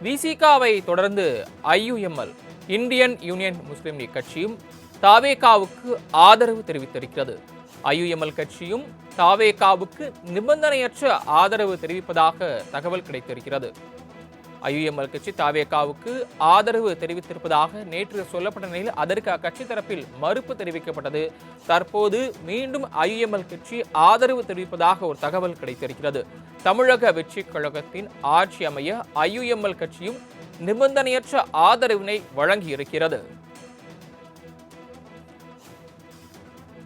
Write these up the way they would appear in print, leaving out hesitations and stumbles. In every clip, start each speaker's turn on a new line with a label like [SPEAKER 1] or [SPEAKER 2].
[SPEAKER 1] விசிகாவை தொடர்ந்து IUML Indian union முஸ்லீம் league கட்சியும் தாவேகாவுக்கு ஆதரவு தெரிவித்திருக்கிறது. ஐயுஎம்எல் கட்சியும் தாவேகாவுக்கு நிபந்தனையற்ற ஆதரவு தெரிவிப்பதாக தகவல் கிடைத்திருக்கிறது. ஐயுஎம்எல் கட்சி தாவேகாவுக்கு ஆதரவு தெரிவித்திருப்பதாக நேற்று சொல்லப்பட்ட நிலையில் அதற்கு அக்கட்சி தரப்பில் மறுப்பு தெரிவிக்கப்பட்டது. தற்போது மீண்டும் ஐயுஎம்எல் கட்சி ஆதரவு தெரிவிப்பதாக ஒரு தகவல் கிடைத்திருக்கிறது. தமிழக வெற்றி கழகத்தின் ஆட்சி அமைய ஐயுஎம்எல் கட்சியும் நிபந்தனையற்ற ஆதரவினை வழங்கியிருக்கிறது.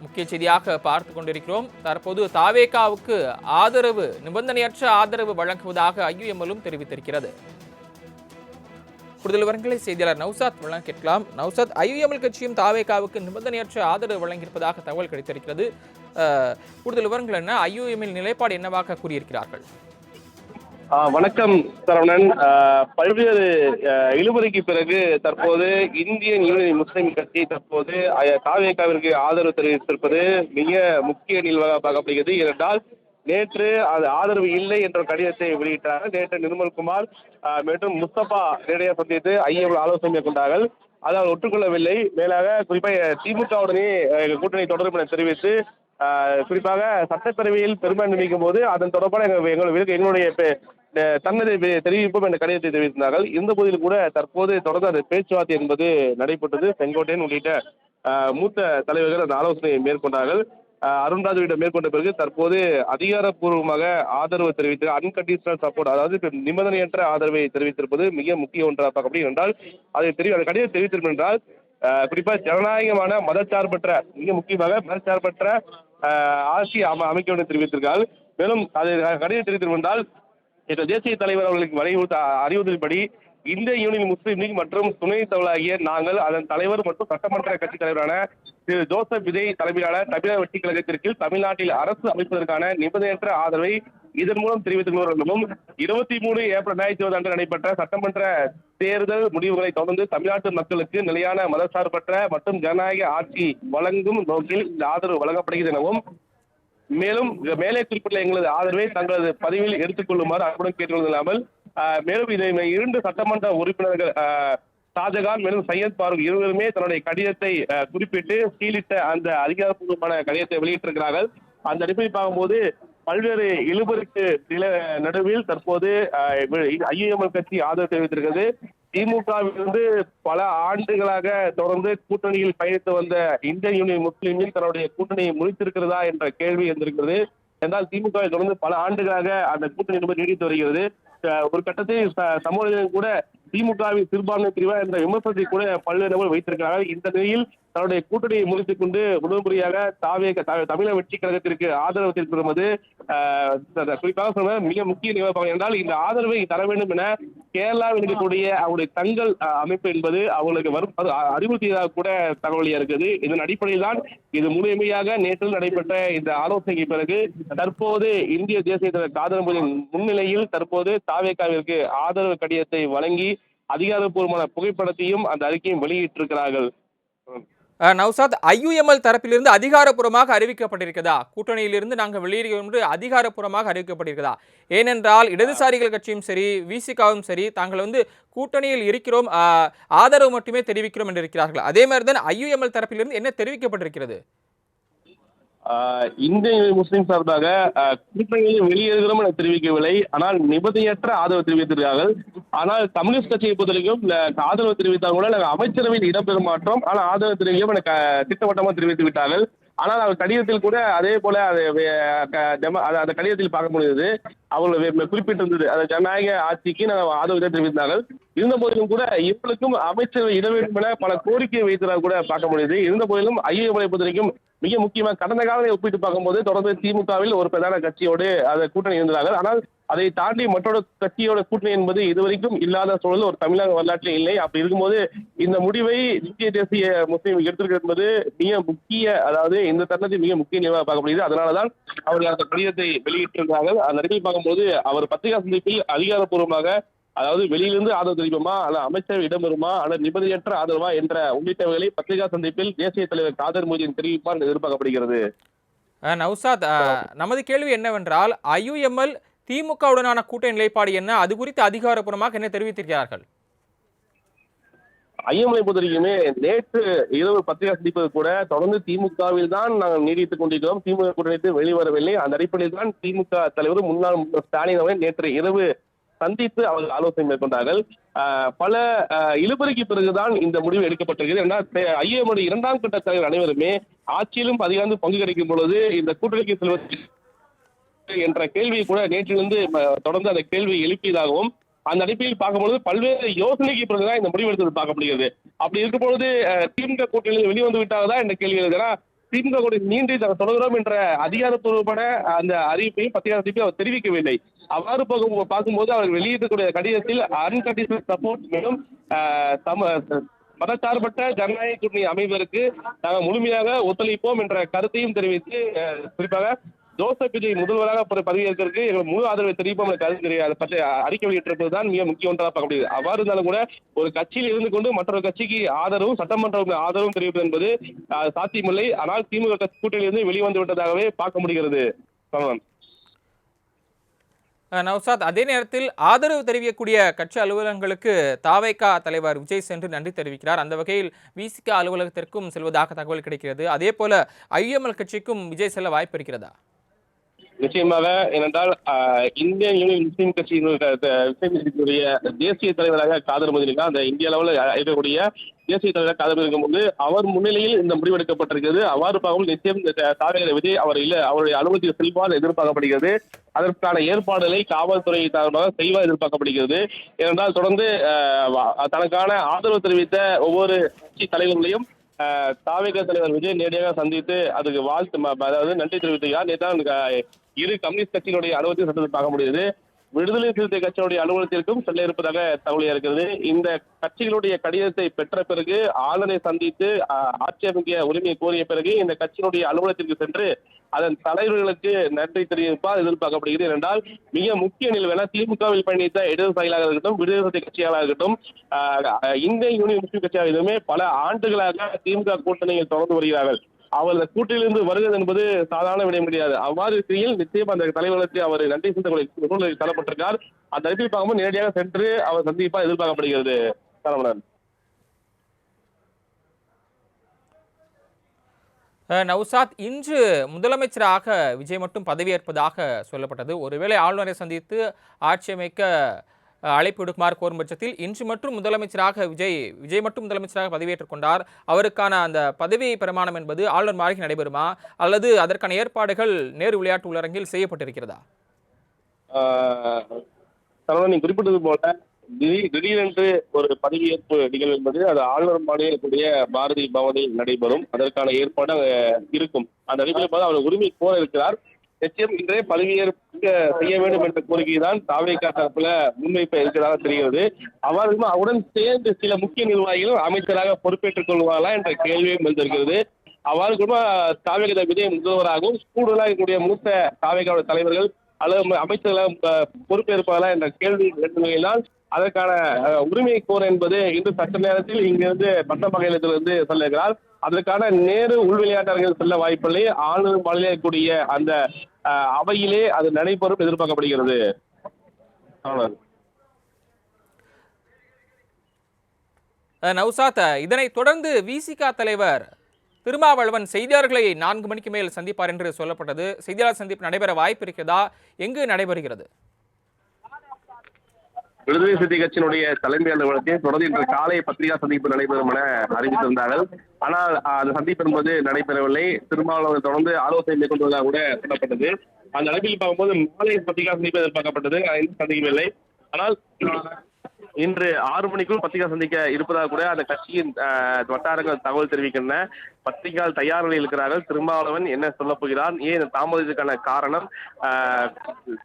[SPEAKER 1] முக்கிய செய்தியாக பார்த்துக் கொண்டிருக்கிறோம். தற்போது தாவேகாவுக்கு ஆதரவு நிபந்தனையற்ற ஆதரவு வழங்குவதாக ஐயுஎம்எல்லும் தெரிவித்திருக்கிறது. கூடுதல் விவரங்களை செய்தியாளர் நௌசாத் வழங்க கேட்கலாம். நௌசாத், ஐயுஎம்எல் கட்சியும் தாவேகாவுக்கு நிபந்தனையற்ற ஆதரவு வழங்கியிருப்பதாக தகவல் கிடைத்திருக்கிறது. கூடுதல் விவரங்கள் என்ன? ஐயுஎம்எல் நிலைப்பாடு என்னவாக கூறியிருக்கிறார்கள்?
[SPEAKER 2] வணக்கம் சரவணன். பல்வேறு இழுபறிக்கு பிறகு தற்போது இந்தியன் யூனியன் முஸ்லீம் கட்சி தற்போது தாவேகாவிற்கு ஆதரவு தெரிவித்திருப்பது மிக முக்கிய நிகழ்வாக பார்க்கப்படுகிறது. ஏனென்றால் நேற்று அது ஆதரவு இல்லை என்ற கடிதத்தை வெளியிட்டார். நேற்று நிர்மல்குமார் மற்றும் முஸ்தபா நேரடியாக சந்தித்து ஐஎம்எல் ஆலோசனை மேற்கொண்டார்கள். அதை அவர் ஒற்றுக்கொள்ளவில்லை. மேலாக குறிப்பாக திமுகவுடனே கூட்டணி தொடரும் என தெரிவித்து குறிப்பாக சட்டப்பேரவையில் பெரும்பான்மை நிற்கும் போது அதன் தொடர்பான எங்களுடைய தன்னதை தெரிவிப்போம் என்ற கடிதத்தை தெரிவித்தார்கள். இருந்த போதிலும் கூட தற்போது தொடர்ந்து அந்த பேச்சுவார்த்தை என்பது நடைபெற்றது. செங்கோட்டையன் உள்ளிட்ட மூத்த தலைவர்கள் அந்த ஆலோசனையை மேற்கொண்டார்கள். அருண்ராஜுவிடம் மேற்கொண்ட பிறகு தற்போது அதிகாரப்பூர்வமாக ஆதரவு தெரிவித்து அன்கண்டிஷனல் சப்போர்ட், அதாவது நிபந்தனையற்ற ஆதரவை தெரிவித்திருப்பது மிக முக்கிய ஒன்றாக பார்க்கப்படும். என்றால் அந்த கடிதம் தெரிவித்திருக்கும் என்றால் குறிப்பாக ஜனநாயகமான மதச்சார்பற்ற, மிக முக்கியமாக மதச்சார்பற்ற ஆட்சி அமைக்க வேண்டும் தெரிவித்திருக்கார்கள். மேலும் அது கடிதம் தெரிவித்திருக்கும் என்றால் தேசிய தலைவர் அவர்களுக்கு அறிவுறுத்தல்படி இந்திய யூனியன் முஸ்லீம் லீக் மற்றும் துணை தலைவராகிய நாங்கள் அதன் தலைவர் மற்றும் சட்டமன்ற கட்சி தலைவரான திரு ஜோசப் விஜய் தலைமையிலான தமிழக வெற்றி கழகத்திற்கு தமிழ்நாட்டில் அரசு அமைப்பதற்கான நிபந்தனையற்ற ஆதரவை இதன் மூலம் தெரிவித்துக் கொள்வதாகவும் 23 ஏப்ரல் 2020 அன்று நடைபெற்ற சட்டமன்ற தேர்தல் முடிவுகளை தொடர்ந்து தமிழ்நாட்டு மக்களுக்கு நிலையான மதசார்பற்ற மற்றும் ஜனநாயக ஆட்சி வழங்கும் நோக்கில் இந்த ஆதரவு வழங்கப்படுகிறது எனவும், மேலும் மேலே குறிப்பிட்ட எங்களது ஆதரவை தங்களது பதிவில் எடுத்துக் கொள்ளுமாறு அன்புடன் கேட்டுக்கொள்வது இல்லாமல் மேலும் இதை 2 சட்டமன்ற உறுப்பினர்கள் ஷாஜகான் மேலும் சையத் பாரூக் இருவருமே தன்னுடைய கடிதத்தை குறிப்பிட்டு சீலிட்ட அந்த அதிகாரப்பூர்வமான கடிதத்தை வெளியிட்டிருக்கிறார்கள். அந்த அடிப்படையில் பார்க்கும்போது பல்வேறு இழுபறிக்கு நடுவில் தற்போது ஐயுஎம்எல் கட்சி ஆதரவு தெரிவித்திருக்கிறது. திமுகவிலிருந்து பல ஆண்டுகளாக தொடர்ந்து கூட்டணியில் பயணித்து வந்த இந்தியன் யூனியன் முஸ்லீம் லீக் தன்னுடைய கூட்டணியை முடித்திருக்கிறதா என்ற கேள்வி இருந்திருக்கிறது. என்றால் திமுக தொடர்ந்து பல ஆண்டுகளாக அந்த கூட்டணி என்பது நீடித்து வருகிறது. ஒரு கட்டத்தில் சமூகம் கூட திமுகவின் சிறுபான்மை பிரிவா என்ற விமர்சனத்தை கூட பல்வேறு நபர்கள் வைத்திருக்கிறார்கள். இந்த நிலையில் தன்னுடைய கூட்டணியை முடித்துக் கொண்டு முதல் முறையாக தமிழக வெற்றி கழகத்திற்கு ஆதரவு தெரிவிப்பது குறிப்பாக சொன்ன மிக முக்கிய நிகழ்வாக என்றால் இந்த ஆதரவை தர வேண்டும் என கேரளாவில் இருக்கக்கூடிய அவருடைய தங்கள் அமைப்பு என்பது அவங்களுக்கு வரும் அறிவுறுத்தியதாக கூட தகவலியா இருக்குது. இதன் அடிப்படையில் தான் இது முழுமையாக நேற்று நடைபெற்ற இந்த ஆலோசனைக்கு பிறகு தற்போது இந்திய தேசிய தலைவர் காதர் மொய்தீன் முன்னிலையில் தற்போது தாவேகாவிற்கு ஆதரவு கடிதத்தை வழங்கி அதிகாரப்பூர்வமான புகைப்படத்தையும் அந்த அறிக்கையும் வெளியிட்டிருக்கிறார்கள்.
[SPEAKER 1] நௌசாத், ஐயுஎம்எல் தரப்பிலிருந்து அதிகாரப்பூர்வமாக அறிவிக்கப்பட்டிருக்கிறதா? கூட்டணியிலிருந்து நாங்கள் வெளியேறுகிறோம் என்று அதிகாரப்பூர்வமாக அறிவிக்கப்பட்டிருக்கிறதா? ஏனென்றால் இடதுசாரிகள் கட்சியும் சரி விசிகாவும் சரி தாங்கள் கூட்டணியில் இருக்கிறோம், ஆதரவு மட்டுமே தெரிவிக்கிறோம் என்று இருக்கிறார்கள். அதே மாதிரி தான் ஐயுஎம்எல் தரப்பிலிருந்து என்ன தெரிவிக்கப்பட்டிருக்கிறது?
[SPEAKER 2] இந்திய முஸ்லிம் சார்பாக கூட்டணியில் வெளியேறுகிறோம் என தெரிவிக்கவில்லை. ஆனால் நிபந்தனையற்ற ஆதரவு தெரிவித்திருக்கிறார்கள். ஆனால் கம்யூனிஸ்ட் கட்சியை பொறுத்தவரைக்கும் ஆதரவு தெரிவித்தால் கூட நாங்கள் அமைச்சரவையில் இடம்பெற மாட்டோம், ஆனால் ஆதரவு தெரிவிக்கும் என திட்டவட்டமாக தெரிவித்து விட்டார்கள். ஆனால் அவர் கடிதத்தில் கூட அதே போல அந்த கடிதத்தில் பார்க்க முடியுது. அவர்கள் குறிப்பிட்டிருந்தது அந்த ஜனநாயக ஆட்சிக்கு நாங்கள் ஆதரவு தெரிவித்தார்கள். இருந்த போதிலும் கூட இவர்களுக்கும் அமைச்சரவை இட வேண்டும் என பல கோரிக்கையை வைத்ததாக கூட பார்க்க முடியுது. இருந்த போதிலும் ஐயுஎம்எல் பொறுத்தவரைக்கும் மிக முக்கியமாக கடந்த காலத்தை ஒப்பிட்டு பார்க்கும்போது தொடர்ந்து திமுகவில் ஒரு பிரதான கட்சியோடு அதை கூட்டணி இருந்தார்கள். ஆனால் அதை தாண்டி மற்றொரு கட்சியோட கூட்டணி என்பது இதுவரைக்கும் இல்லாத சூழல் ஒரு தமிழக வரலாற்றில் இல்லை. அப்படி இருக்கும்போது இந்த முடிவை இந்திய தேசிய முஸ்லீம் எடுத்திருக்கிறது என்பது மிக முக்கிய, அதாவது இந்த தருணத்தில் மிக முக்கிய நிகழ்வாக பார்க்கப்படுகிறது. அதனாலதான் அவர்கள் அந்த கடிதத்தை வெளியிட்டிருக்கிறார்கள். அந்த அறிக்கையை பார்க்கும்போது அவர் பத்திரிகா சந்திப்பில் அதிகாரப்பூர்வமாக, அதாவது வெளியிலிருந்து ஆதரவு தெரிவிப்போமா அல்ல அமைச்சர் இடம்பெறுமா அல்லது நிபந்தனையற்ற ஆதரவா என்ற உள்ளிட்டவர்களை பத்திரிகா சந்திப்பில் தேசிய தலைவர் காதர் மொய்தீன் தெரிவிப்பார் எதிர்பார்க்கப்படுகிறது.
[SPEAKER 1] நௌசாத், நமது கேள்வி என்னவென்றால் ஐயுஎம்எல் திமுகவுடனான கூட்டணி நிலைப்பாடு என்ன, அது குறித்து அதிகாரப்பூர்வமாக என்ன தெரிவித்திருக்கிறார்கள்?
[SPEAKER 2] ஐஎம்ஐ பொறுத்தவரைக்குமே நேற்று இரவு பத்திரிகை சந்திப்பது கூட தொடர்ந்து திமுகவில் தான் நாங்கள் நீடித்துக் கொண்டிருக்கிறோம், திமுக கூட்டணி வெளிவரவில்லை. அந்த அடிப்படையில் தான் திமுக தலைவர் முன்னாள் முதல்வர் ஸ்டாலின் அவர்கள் நேற்று இரவு சந்தித்து அவர்கள் ஆலோசனை மேற்கொண்டார்கள். பல இழுபறிக்கு பிறகுதான் இந்த முடிவு எடுக்கப்பட்டிருக்கிறது. ஏன்னா ஐஎம்ஐ இரண்டாம் கட்ட தலைவர் அனைவருமே ஆட்சியிலும் அதிகாரம் பங்கு கிடைக்கும் பொழுது இந்த கூட்டணிக்கு செல்வது என்ற கேள்வியை கூட நேற்றிலிருந்து தொடர்ந்து அந்த கேள்வி எழுப்பியதாகவும், அந்த அடிப்படையில் பார்க்கும்பொழுது பல்வேறு யோசனைக்கு பிறகுதான் இந்த முடிவு எடுத்தது பார்க்கப்படுகிறது. அப்படி இருக்கும் பொழுது திமுக கூட்டணியில் வெளிவந்து விட்டால்தான் இந்த கேள்வி எழுது. ஏன்னா திமுக கூட்டணி நீண்டி தொடர்கிறோம் என்ற அதிகாரப்பூர்வமான அந்த அறிவிப்பையும் பத்திரிகை அறிவிப்பையும் அவர் தெரிவிக்கவில்லை. அவ்வாறு பார்க்கும்போது அவர் வெளியிடக்கூடிய கடிதத்தில் அன்கண்டிஷனல் சப்போர்ட் மேலும் மதச்சார்பற்ற ஜனநாயக கூட்டணி அமைவதற்கு நாங்கள் முழுமையாக ஒத்துழைப்போம் என்ற கருத்தையும் தெரிவித்து, குறிப்பாக ஜோசப் விஜய் முதல்வராக பதவியேற்கிறதுக்கு எங்கள் முழு ஆதரவை தெரிவிப்போம் கருத்து தெரியாது பற்றி அறிக்கை வெளியிட்டிருப்பது தான் மிக முக்கிய ஒன்றாக பார்க்க முடியுது. அவ்வாறு இருந்தாலும் கூட ஒரு கட்சியில் இருந்து கொண்டு மற்றொரு கட்சிக்கு ஆதரவும் சட்டமன்ற ஆதரவும் தெரிவிப்பது என்பது சாத்தியமில்லை. ஆனால் திமுக கூட்டணியிலிருந்து வெளிவந்து விட்டதாகவே பார்க்க முடிகிறது.
[SPEAKER 1] நௌசாத், அதே நேரத்தில் ஆதரவு தெரிவிக்கக்கூடிய கட்சி அலுவலகங்களுக்கு தாவேகா தலைவர் விஜய் சென்று நன்றி தெரிவிக்கிறார். அந்த வகையில் விசிக அலுவலகத்திற்கும் செல்வதாக தகவல் கிடைக்கிறது. அதே போல ஐஎம்எல் கட்சிக்கும் விஜய் செல்ல வாய்ப்பு இருக்கிறதா?
[SPEAKER 2] நிச்சயமாக. ஏனென்றால் இந்தியன் யூனியன் முஸ்லீம் கட்சியினுடைய தேசிய தலைவராக காதர் மதினிகா அந்த இந்திய அளவில் இருக்கக்கூடிய தேசிய தலைவராக காதர் இருக்கும்போது அவர் முன்னிலையில் இந்த முடிவெடுக்கப்பட்டிருக்கிறது. அவ்வாறு பார்க்கும் நிச்சயம் தாவேகா விஜய் அவருடைய அலுவலகத்தில் செல்வார் எதிர்பார்க்கப்படுகிறது. அதற்கான ஏற்பாடுகளை காவல்துறை சார்பாக செய்வார் எதிர்பார்க்கப்படுகிறது. ஏனென்றால் தொடர்ந்து தனக்கான ஆதரவு தெரிவித்த ஒவ்வொரு கட்சி தலைவர்களையும் தாவேகா தலைவர் விஜய் நேரடியாக சந்தித்து அதுக்கு அதாவது நன்றி தெரிவித்தார். நேற்று இரு கம்யூனிஸ்ட் கட்சியினுடைய அலுவலகத்தில் சென்று பார்க்க முடியுது. விடுதலை சிறுத்தை கட்சியினுடைய அலுவலகத்திற்கும் செல்ல இருப்பதாக தகவல் இருக்கிறது. இந்த கட்சிகளுடைய கடிதத்தை பெற்ற பிறகு ஆளுநரை சந்தித்து ஆட்சேபிக்க உரிமையை கோரிய பிறகு இந்த கட்சியினுடைய அலுவலகத்திற்கு சென்று அதன் தலைவர்களுக்கு நன்றி தெரிவிப்பால் எதிர்பார்க்கப்படுகிறது. என்றால் மிக முக்கிய நிலைவென திமுகவில் பயணித்த இடதுசாரிகளாக இருக்கட்டும், விடுதலை சிறுத்தை கட்சியாக இருக்கட்டும், இந்திய யூனியன் முஸ்லீம் கட்சியாக இதுவுமே பல ஆண்டுகளாக திமுக கூட்டணியில் தொடர்ந்து வருகிறார்கள். அவரது கூட்டிலிருந்து வருகிறது என்பது சாதாரண விடயம் கிடையாது. அவ்வாறு இருக்கையில் நிச்சயம் அந்த தலைவர்களுக்கு அவர் நன்றி செலுத்த சூழ்நிலை தரப்பட்டிருக்கார். அந்த அறிவிப்பை பார்க்கும்போது நேரடியாக சென்று அவர் சந்திப்பாக எதிர்பார்க்கப்படுகிறது. சரவணன்.
[SPEAKER 1] நௌசாத், இன்று முதலமைச்சராக விஜய் மட்டும் பதவியேற்பதாக சொல்லப்பட்டது. ஒருவேளை ஆளுநரை சந்தித்து ஆட்சி அமைக்க அழைப்பு விடுக்குமாறு கோரும் பட்சத்தில் இன்று மட்டும் முதலமைச்சராக விஜய் மட்டும் முதலமைச்சராக பதவியேற்றுக் கொண்டார். அவருக்கான அந்த பதவி பிரமாணம் என்பது ஆளுநர் மாளிகை நடைபெறுமா, அல்லது அதற்கான ஏற்பாடுகள் நேரு விளையாட்டு உலகத்தில் செய்யப்பட்டிருக்கிறதா?
[SPEAKER 2] நீ குறிப்பிட்டது போல திடீரென்று ஒரு பதவியேற்பு நிகழ்வு என்பது அது ஆளுநர் மாளிகைக்கூடிய பாரதி பவனில் நடைபெறும். அதற்கான ஏற்பாடு இருக்கும். அந்த அடிப்படையில் அவர் உரிமை கோர இருக்கிறார். நிச்சயம் இன்றே பதவியேற்க செய்ய வேண்டும் என்ற கோரிக்கை தான் தாவேகா தரப்புல முன்வைப்பு இருக்கிறதாக தெரிகிறது. அவ்வாறு அவருடன் சேர்ந்து சில முக்கிய நிர்வாகிகளும் அமைச்சராக பொறுப்பேற்றுக் கொள்வார்களா என்ற கேள்வியும் வந்திருக்கிறது. அவ்வாறு கூட தாவேகா விஜய் முதல்வராகவும் கூடுதலாக இருக்கக்கூடிய மூத்த தாவேகாவுடைய தலைவர்கள் அல்லது அமைச்சர்களாக பொறுப்பேற்பார்களா என்ற கேள்வி எழுந்துள்ளதால் அதற்கான உரிமையை கோர என்பது இன்று சட்ட நேரத்தில் இங்கிருந்து பட்டமகளிடத்திலிருந்து சொல்லுகிறார். அதற்கான நேரு உள்விளையாட்டர்கள் செல்ல வாய்ப்பில்லை. ஆளுநர் மாளிகைக்கூடிய அந்த அவையிலே அது நடைபெறும் எதிர்பார்க்கப்படுகிறது.
[SPEAKER 1] நௌசாத், இதனைத் தொடர்ந்து விசிக தலைவர் திருமாவளவன் செய்தியாளர்களை 4 மணிக்கு மேல் சந்திப்பார் என்று சொல்லப்பட்டது. செய்தியாளர் சந்திப்பு நடைபெற வாய்ப்பு இருக்கிறதா? எங்கு நடைபெறுகிறது?
[SPEAKER 2] விடுதலை சிறுத்தை கட்சியினுடைய தலைமை அலுவலகத்தில் தொடர்ந்து இன்று காலை பத்திரிகா சந்திப்பு நடைபெறும் என அறிவித்திருந்தார்கள். ஆனால் அந்த சந்திப்பு என்பது நடைபெறவில்லை. திருமாவளவன் தொடர்ந்து ஆலோசனை மேற்கொண்டுள்ளதாக கூட சொல்லப்பட்டது. அந்த அளவில் பார்க்கும்போது மாலை பத்திரிகா சந்திப்பு எதிர்பார்க்கப்பட்டது, சந்திக்கவில்லை. ஆனால் இன்று 6 மணிக்குள் பத்திரிகா சந்திக்க இருப்பதாக கூட அந்த கட்சியின் வட்டாரங்கள் தகவல் தெரிவிக்கின்றன. பத்திரிகையால் தயார் நிலையில் இருக்கிறார்கள். திருமாவளவன் என்ன சொல்ல போகிறார், ஏன் இந்த தாமதத்துக்கான காரணம்,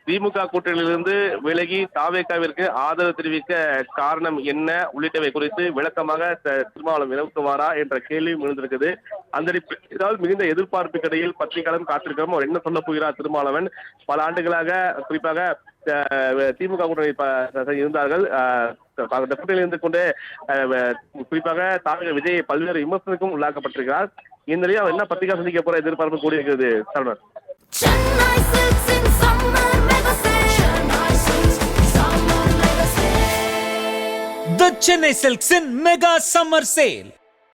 [SPEAKER 2] திமுக கூட்டணியிலிருந்து விலகி தாவேகாவிற்கு ஆதரவு தெரிவிக்க காரணம் என்ன உள்ளிட்டவை குறித்து விளக்கமாக திருமாவளவன் விளக்குவாரா என்ற கேள்வியும் எழுந்திருக்குது. அந்த மிகுந்த எதிர்பார்ப்பு இடையில் பத்திரிகையாளரும் காத்திருக்கிறோம். அவர் என்ன சொல்ல போகிறார் திருமாவளவன். பல ஆண்டுகளாக குறிப்பாக திமுக கூட்டணி இருந்தார்கள். கூட்டணியில் இருந்து கொண்டு குறிப்பாக தாவேகா விஜய் பல்வேறு விமர்சனத்துக்கும் உள்ளாக்கப்பட்டிருக்கிறார். இந்த நிலையில் அவர் என்ன பத்திரிகை சந்திக்க போற எதிர்பார்ப்பு கூடியிருக்கிறது. Saravanan.
[SPEAKER 3] The Chennai Silks in Mega Summer Sale.